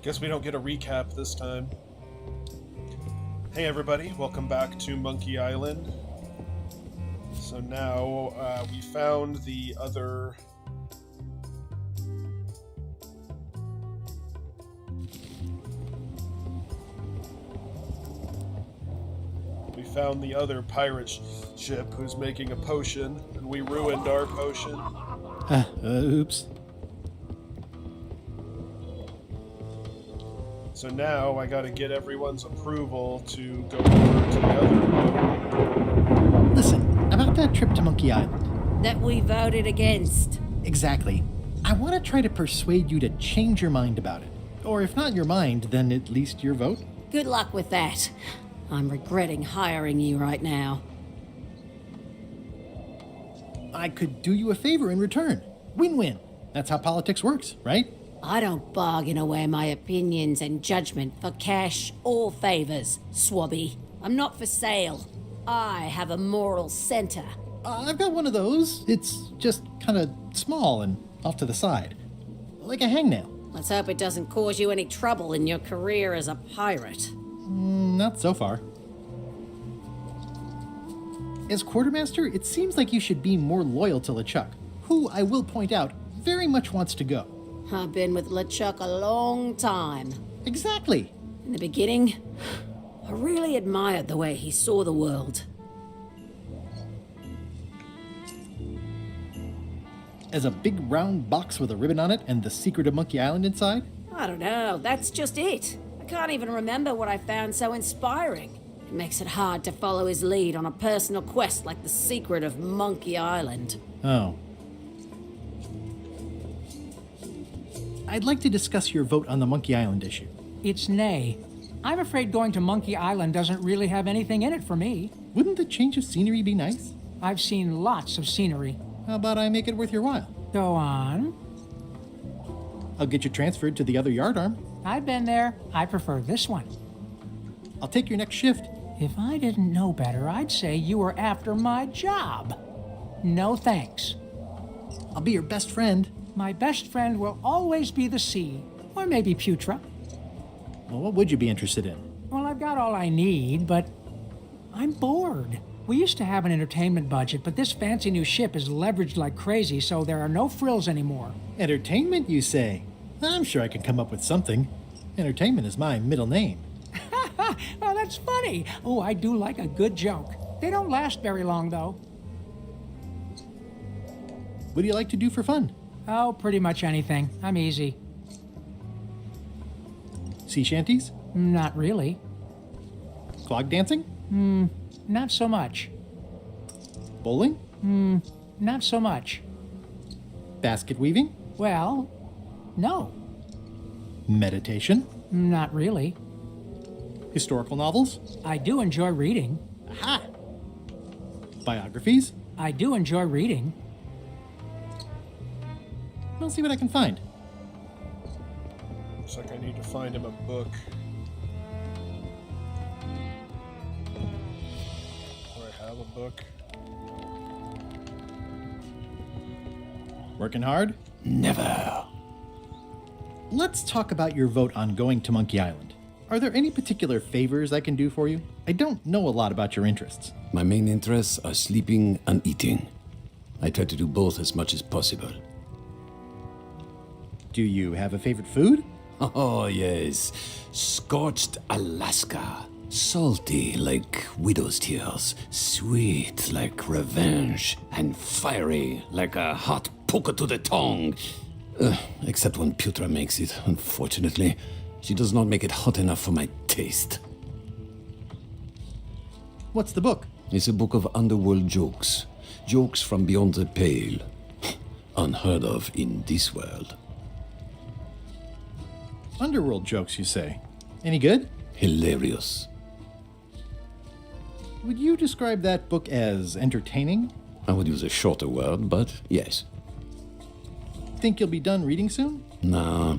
Guess we don't get a recap this time. Hey everybody, welcome back to Monkey Island. So now we found the other... found the other pirate ship who's making a potion, and we ruined our potion. Oops. So now I gotta get everyone's approval to go over to the other boat. Listen, about that trip to Monkey Island. That we voted against. Exactly. I want to try to persuade you to change your mind about it. Or if not your mind, then at least your vote. Good luck with that. I'm regretting hiring you right now. I could do you a favor in return. Win-win. That's how politics works, right? I don't bargain away my opinions and judgment for cash or favors, Swabby. I'm not for sale. I have a moral center. I've got one of those. It's just kind of small and off to the side. Like a hangnail. Let's hope it doesn't cause you any trouble in your career as a pirate. Not so far. As quartermaster, it seems like you should be more loyal to LeChuck, who, I will point out, very much wants to go. I've been with LeChuck a long time. Exactly. In the beginning, I really admired the way he saw the world. As a big round box with a ribbon on it and the secret of Monkey Island inside? I don't know, that's just it. I can't even remember what I found so inspiring. It makes it hard to follow his lead on a personal quest like the secret of Monkey Island. Oh. I'd like to discuss your vote on the Monkey Island issue. It's nay. I'm afraid going to Monkey Island doesn't really have anything in it for me. Wouldn't the change of scenery be nice? I've seen lots of scenery. How about I make it worth your while? Go on. I'll get you transferred to the other yardarm. I've been there. I prefer this one. I'll take your next shift. If I didn't know better, I'd say you were after my job. No thanks. I'll be your best friend. My best friend will always be the sea, or maybe Putra. Well, what would you be interested in? Well, I've got all I need, but I'm bored. We used to have an entertainment budget, but this fancy new ship is leveraged like crazy, so there are no frills anymore. Entertainment, you say? I'm sure I can come up with something. Entertainment is my middle name. Well, that's funny. Oh, I do like a good joke. They don't last very long, though. What do you like to do for fun? Oh, pretty much anything. I'm easy. Sea shanties? Not really. Clog dancing? Not so much. Bowling? Not so much. Basket weaving? Well, no. Meditation? Not really. Historical novels? I do enjoy reading. Aha! Biographies? I do enjoy reading. I'll see what I can find. Looks like I need to find him a book. Do I have a book? Working hard? Never. Let's talk about your vote on going to Monkey Island. Are there any particular favors I can do for you? I don't know a lot about your interests. My main interests are sleeping and eating. I try to do both as much as possible. Do you have a favorite food? Oh, yes. Scorched Alaska. Salty like widow's tears. Sweet like revenge. And fiery like a hot poker to the tongue. Except when Putra makes it, unfortunately. She does not make it hot enough for my taste. What's the book? It's a book of underworld jokes. Jokes from beyond the pale. Unheard of in this world. Underworld jokes, you say? Any good? Hilarious. Would you describe that book as entertaining? I would use a shorter word, but yes. Think you'll be done reading soon? Nah,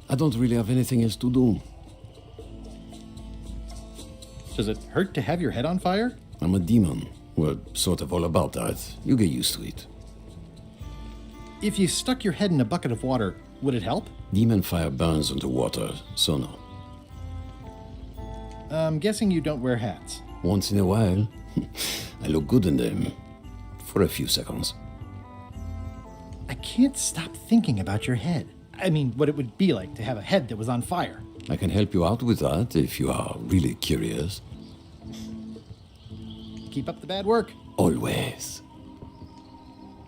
I don't really have anything else to do. Does it hurt to have your head on fire? I'm a demon. We're sort of all about that. You get used to it. If you stuck your head in a bucket of water, would it help? Demon fire burns underwater, so no. I'm guessing you don't wear hats. Once in a while, I look good in them. For a few seconds. I can't stop thinking about your head. I mean, what it would be like to have a head that was on fire. I can help you out with that if you are really curious. Keep up the bad work. Always.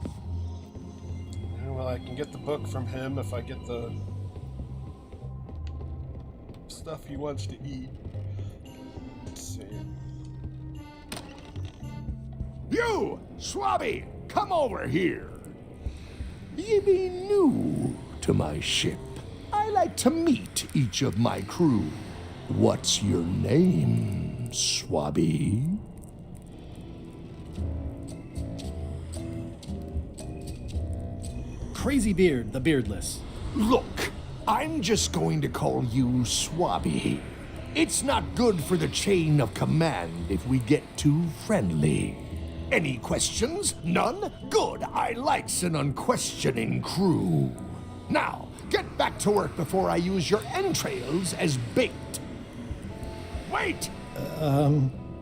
Yeah, well, I can get the book from him if I get the stuff he wants to eat. Let's see. You, Swabby, come over here. Ye be new to my ship. I like to meet each of my crew. What's your name, Swabby? Crazy Beard, the Beardless. Look, I'm just going to call you Swabby. It's not good for the chain of command if we get too friendly. Any questions? None? Good. I likes an unquestioning crew. Now, get back to work before I use your entrails as bait. Wait!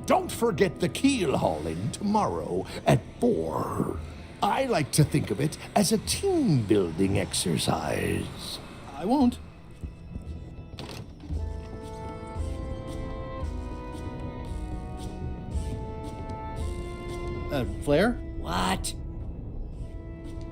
Don't forget the keel hauling tomorrow at 4. I like to think of it as a team-building exercise. I won't. Flair? What?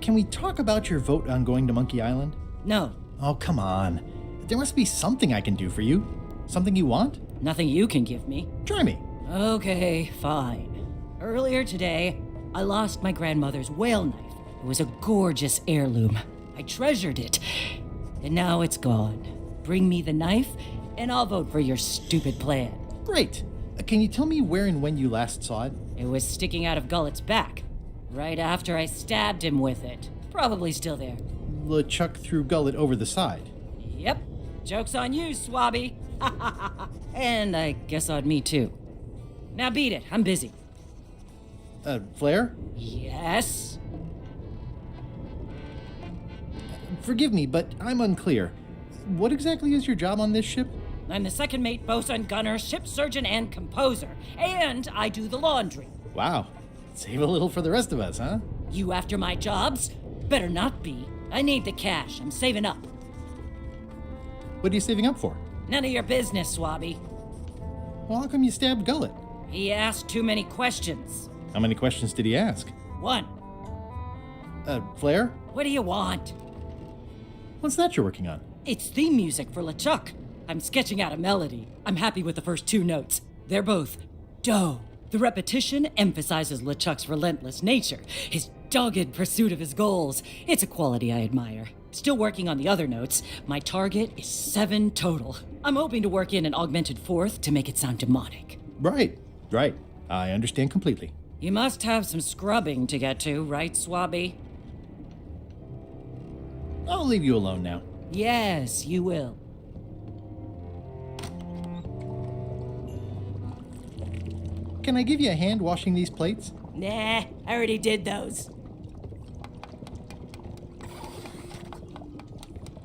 Can we talk about your vote on going to Monkey Island? No. Oh, come on. There must be something I can do for you. Something you want? Nothing you can give me. Try me. Okay, fine. Earlier today, I lost my grandmother's whale knife. It was a gorgeous heirloom. I treasured it. And now it's gone. Bring me the knife, and I'll vote for your stupid plan. Great. Can you tell me where and when you last saw it? It was sticking out of Gullet's back, right after I stabbed him with it. Probably still there. LeChuck threw Gullet over the side. Yep. Joke's on you, Swabby. And I guess on me, too. Now beat it. I'm busy. Flair? Yes? Forgive me, but I'm unclear. What exactly is your job on this ship? I'm the second mate, bosun, gunner, ship surgeon, and composer. And I do the laundry. Wow. Save a little for the rest of us, huh? You after my jobs? Better not be. I need the cash. I'm saving up. What are you saving up for? None of your business, Swabby. Well, how come you stabbed Gullet? He asked too many questions. How many questions did he ask? 1. Flair? What do you want? What's that you're working on? It's theme music for LeChuck. I'm sketching out a melody. I'm happy with the first 2 notes. They're both do. The repetition emphasizes LeChuck's relentless nature, his dogged pursuit of his goals. It's a quality I admire. Still working on the other notes. My target is 7 total. I'm hoping to work in an augmented 4th to make it sound demonic. Right. I understand completely. You must have some scrubbing to get to, right, Swabby? I'll leave you alone now. Yes, you will. Can I give you a hand washing these plates? Nah, I already did those.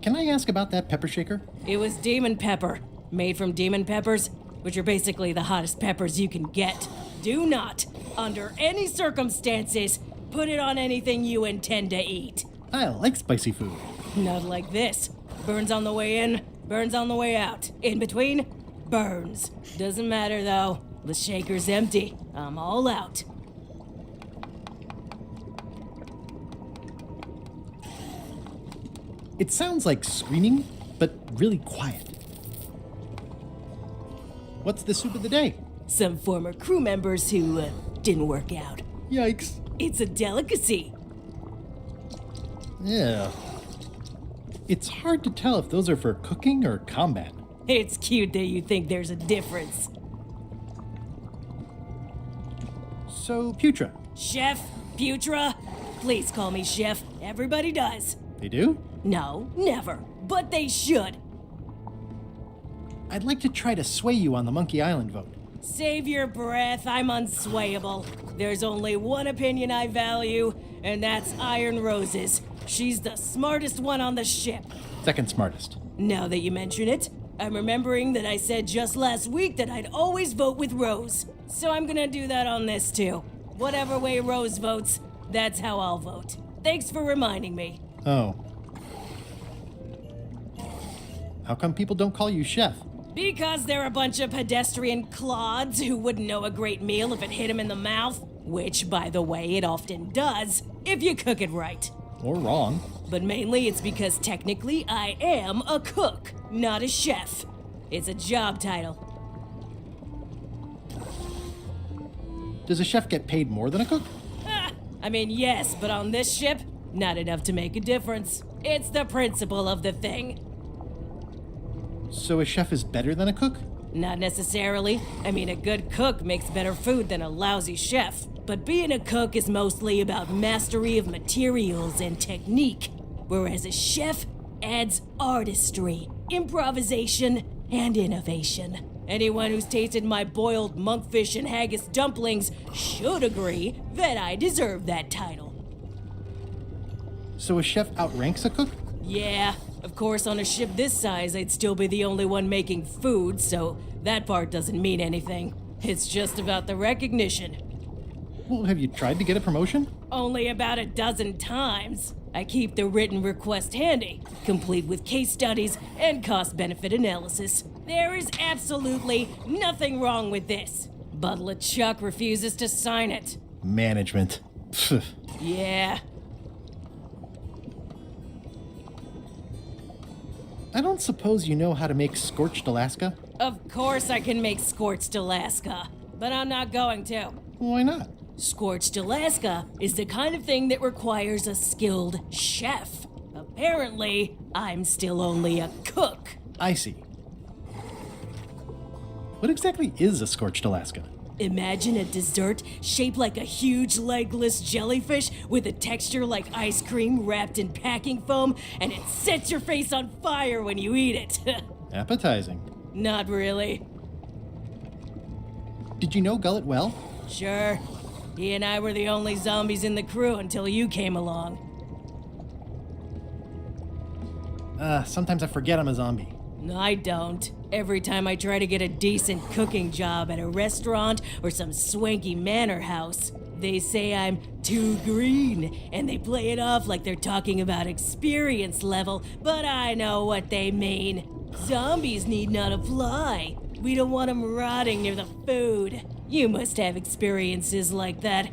Can I ask about that pepper shaker? It was demon pepper, made from demon peppers, which are basically the hottest peppers you can get. Do not, under any circumstances, put it on anything you intend to eat. I like spicy food. Not like this. Burns on the way in, burns on the way out. In between, burns. Doesn't matter though. The shaker's empty. I'm all out. It sounds like screaming, but really quiet. What's the soup of the day? Some former crew members who didn't work out. Yikes. It's a delicacy. Yeah. It's hard to tell if those are for cooking or combat. It's cute that you think there's a difference. So, Putra. Chef, Putra, please call me Chef. Everybody does. They do? No, never. But they should. I'd like to try to sway you on the Monkey Island vote. Save your breath, I'm unswayable. There's only one opinion I value, and that's Iron Rose's. She's the smartest one on the ship. Second smartest. Now that you mention it, I'm remembering that I said just last week that I'd always vote with Rose. So I'm gonna do that on this too. Whatever way Rose votes, that's how I'll vote. Thanks for reminding me. Oh. How come people don't call you chef? Because they're a bunch of pedestrian clods who wouldn't know a great meal if it hit them in the mouth. Which, by the way, it often does, if you cook it right. Or wrong. But mainly it's because technically I am a cook, not a chef. It's a job title. Does a chef get paid more than a cook? I mean, yes, but on this ship, not enough to make a difference. It's the principle of the thing. So a chef is better than a cook? Not necessarily. I mean, a good cook makes better food than a lousy chef. But being a cook is mostly about mastery of materials and technique, whereas a chef adds artistry, improvisation, and innovation. Anyone who's tasted my boiled monkfish and haggis dumplings should agree that I deserve that title. So a chef outranks a cook? Yeah, of course, on a ship this size, I'd still be the only one making food, so that part doesn't mean anything. It's just about the recognition. Well, have you tried to get a promotion? Only about a dozen times. I keep the written request handy, complete with case studies and cost-benefit analysis. There is absolutely nothing wrong with this. But LeChuck refuses to sign it. Management. Pfft. Yeah. I don't suppose you know how to make scorched Alaska? Of course I can make scorched Alaska, but I'm not going to. Why not? Scorched Alaska is the kind of thing that requires a skilled chef. Apparently, I'm still only a cook. I see. What exactly is a scorched Alaska? Imagine a dessert shaped like a huge legless jellyfish with a texture like ice cream wrapped in packing foam, and it sets your face on fire when you eat it. Appetizing. Not really. Did you know Gullet well? Sure. He and I were the only zombies in the crew until you came along. Sometimes I forget I'm a zombie. No, I don't. Every time I try to get a decent cooking job at a restaurant or some swanky manor house, they say I'm too green, and they play it off like they're talking about experience level, but I know what they mean. Zombies need not apply. We don't want them rotting near the food. You must have experiences like that.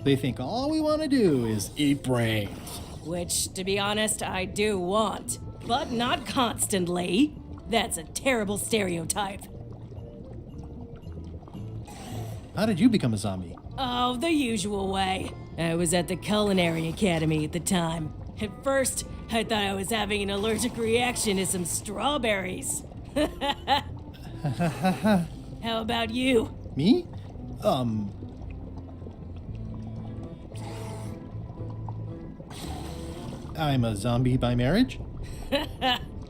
They think all we want to do is eat brains. Which, to be honest, I do want. But not constantly. That's a terrible stereotype. How did you become a zombie? Oh, the usual way. I was at the Culinary Academy at the time. At first, I thought I was having an allergic reaction to some strawberries. How about you? Me? I'm a zombie by marriage?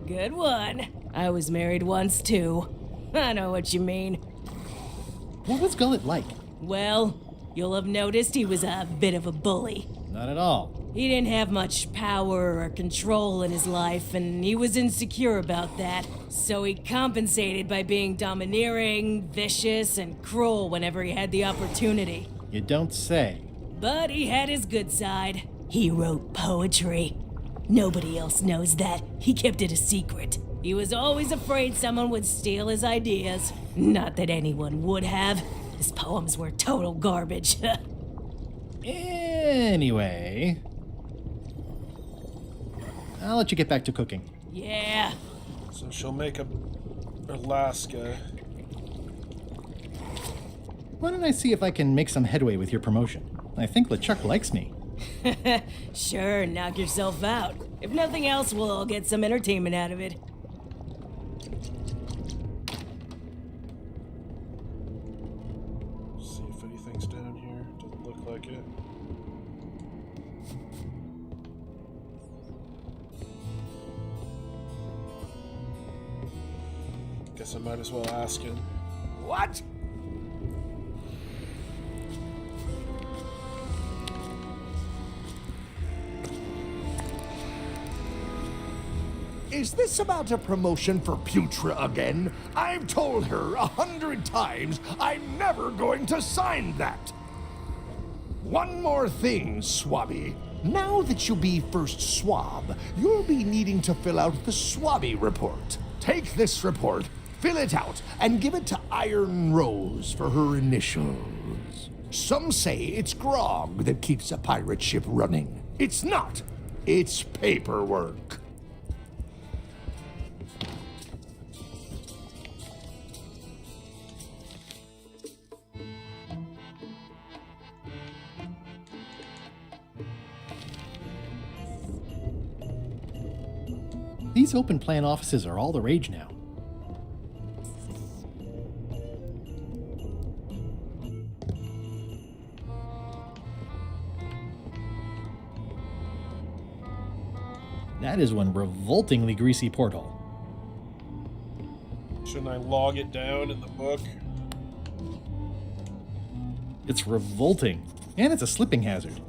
Good one. I was married once, too. I know what you mean. What was Gullet like? Well, you'll have noticed he was a bit of a bully. Not at all. He didn't have much power or control in his life, and he was insecure about that. So he compensated by being domineering, vicious, and cruel whenever he had the opportunity. You don't say. But he had his good side. He wrote poetry. Nobody else knows that. He kept it a secret. He was always afraid someone would steal his ideas. Not that anyone would have. His poems were total garbage. Anyway, I'll let you get back to cooking. Yeah. So she'll make a Alaska. Why don't I see if I can make some headway with your promotion? I think LeChuck likes me. Sure, knock yourself out. If nothing else, we'll all get some entertainment out of it. See if anything's down here. Doesn't look like it. guess I might as well ask him. What? Is this about a promotion for Putra again? I've told her 100 times I'm never going to sign that. One more thing, Swabby. Now that you'll be first swab, you'll be needing to fill out the Swabby report. Take this report, fill it out, and give it to Iron Rose for her initials. Some say it's grog that keeps a pirate ship running. It's not. It's paperwork. These open plan offices are all the rage now. That is one revoltingly greasy porthole. Shouldn't I log it down in the book? It's revolting, and it's a slipping hazard.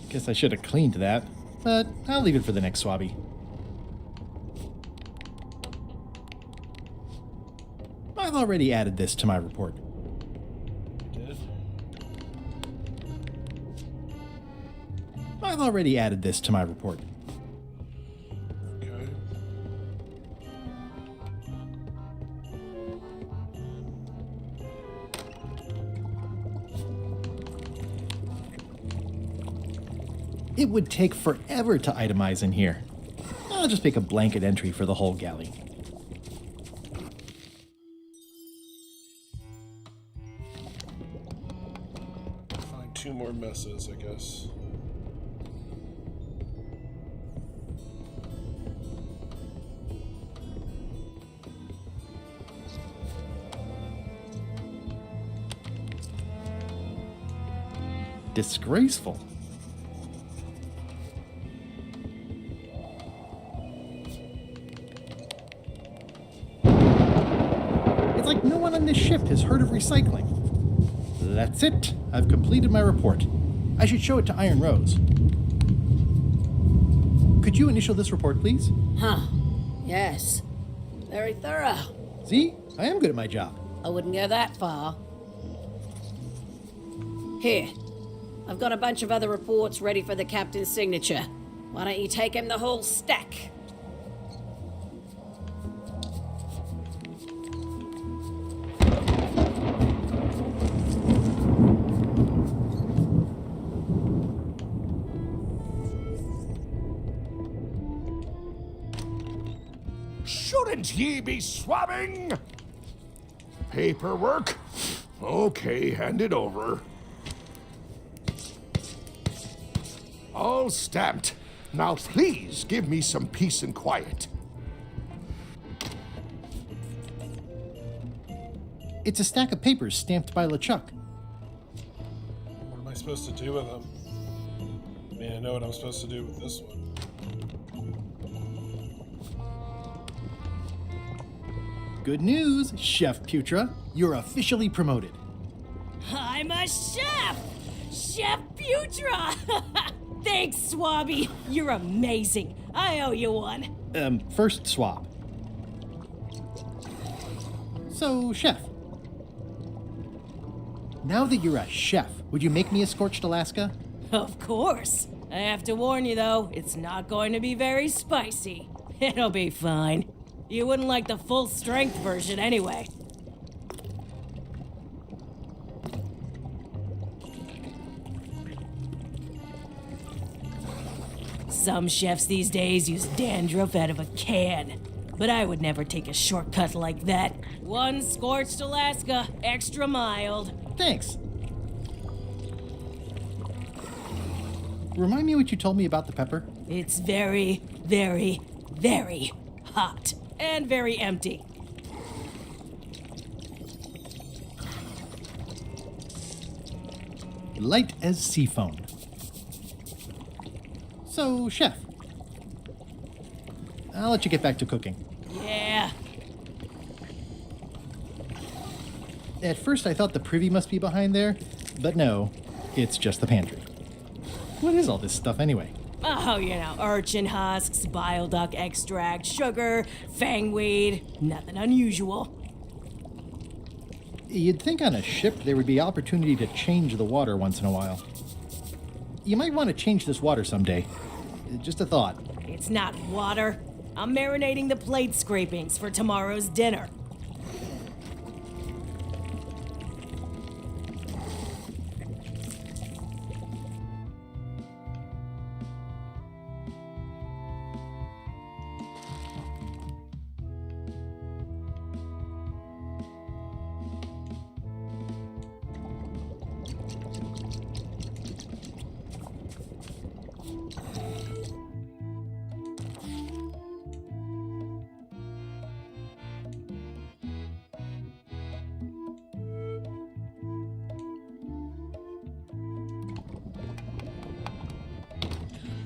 Guess I should have cleaned that, but I'll leave it for the next swabby. I've already added this to my report. Did? I've already added this to my report. Okay. It would take forever to itemize in here. I'll just make a blanket entry for the whole galley. Find 2 more messes, I guess. Disgraceful. It's like no one on this ship has heard of recycling. That's it. I've completed my report. I should show it to Iron Rose. Could you initial this report, please? Huh. Yes. Very thorough. See? I am good at my job. I wouldn't go that far. Here. I've got a bunch of other reports ready for the captain's signature. Why don't you take him the whole stack? Shouldn't ye be swabbing? Paperwork? Okay, hand it over. All stamped. Now please give me some peace and quiet. It's a stack of papers stamped by LeChuck. What am I supposed to do with them? I mean, I know what I'm supposed to do with this one. Good news, Chef Putra. You're officially promoted. I'm a chef! Chef Putra! Thanks, Swabby. You're amazing. I owe you one. First swab. So, Chef. Now that you're a chef, would you make me a scorched Alaska? Of course. I have to warn you, though, it's not going to be very spicy. It'll be fine. You wouldn't like the full-strength version anyway. Some chefs these days use dandruff out of a can, but I would never take a shortcut like that. One scorched Alaska, extra mild. Thanks. Remind me what you told me about the pepper? It's very, very, very hot and very empty. Light as sea foam. So, Chef, I'll let you get back to cooking. Yeah. At first, I thought the privy must be behind there, but no, it's just the pantry. What is all this stuff anyway? Oh, urchin husks, bile duck extract, sugar, fangweed. Nothing unusual. You'd think on a ship there would be opportunity to change the water once in a while. You might want to change this water someday. Just a thought. It's not water. I'm marinating the plate scrapings for tomorrow's dinner.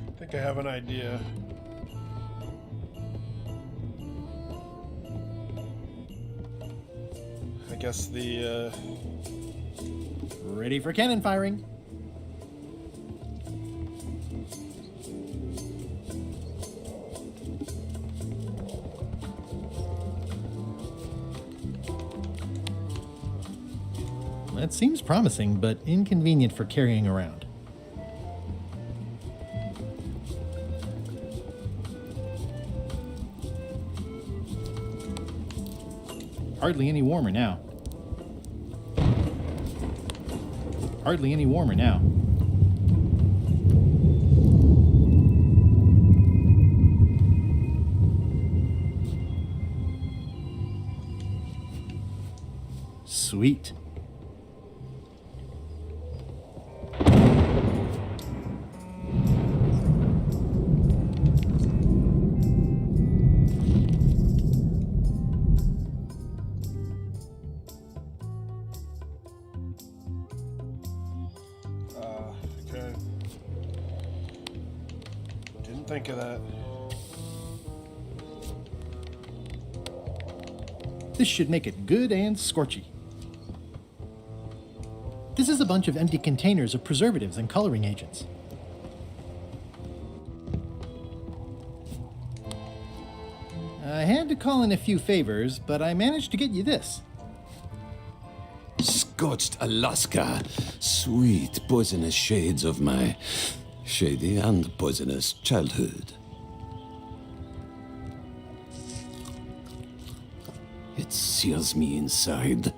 I think I have an idea. I guess the, Ready for cannon firing. That seems promising, but inconvenient for carrying around. Hardly any warmer now. Hardly any warmer now. Sweet. okay. Didn't think of that. This should make it good and scorchy. This is a bunch of empty containers of preservatives and coloring agents. I had to call in a few favors, but I managed to get you this. Scorched Alaska. Sweet poisonous shades of my shady and poisonous childhood. It sears me inside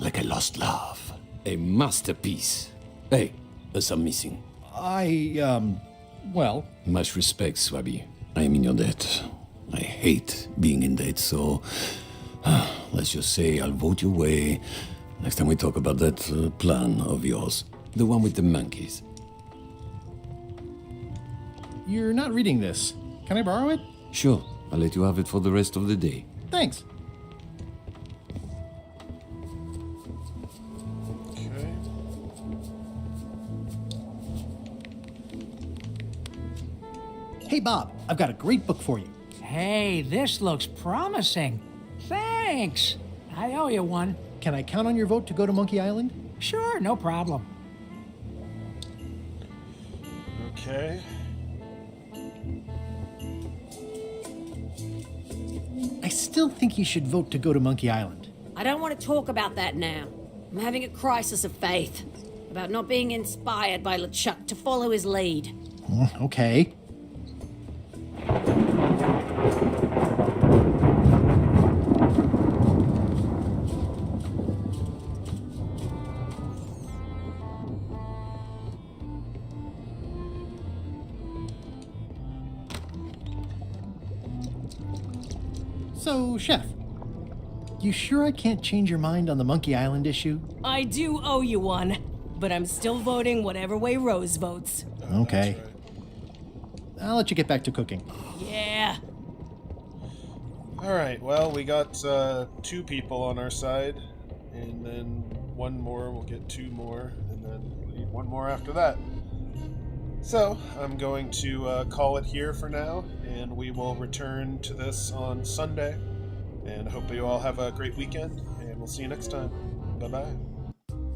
like a lost love. A masterpiece. Hey, there's some missing. Well, Much respect, Swabby. I am in your debt. I hate being in debt, so let's just say I'll vote your way next time we talk about that plan of yours. The one with the monkeys. you're not reading this. Can I borrow it? Sure, I'll let you have it for the rest of the day. Thanks. Okay. Hey, Bob, I've got a great book for you. Hey, this looks promising. Thanks. I owe you one. Can I count on your vote to go to Monkey Island? Sure, no problem. Okay. I still think you should vote to go to Monkey Island. I don't want to talk about that now. I'm having a crisis of faith about not being inspired by LeChuck to follow his lead. Okay. So, Chef, you sure I can't change your mind on the Monkey Island issue? I do owe you one, but I'm still voting whatever way Rose votes. Okay. I'll let you get back to cooking. Yeah. Alright, well, we got 2 people on our side, and then one more, we'll get 2 more, and then we'll need 1 more after that. So, I'm going to call it here for now, and we will return to this on Sunday. And hope you all have a great weekend, and we'll see you next time. Bye-bye.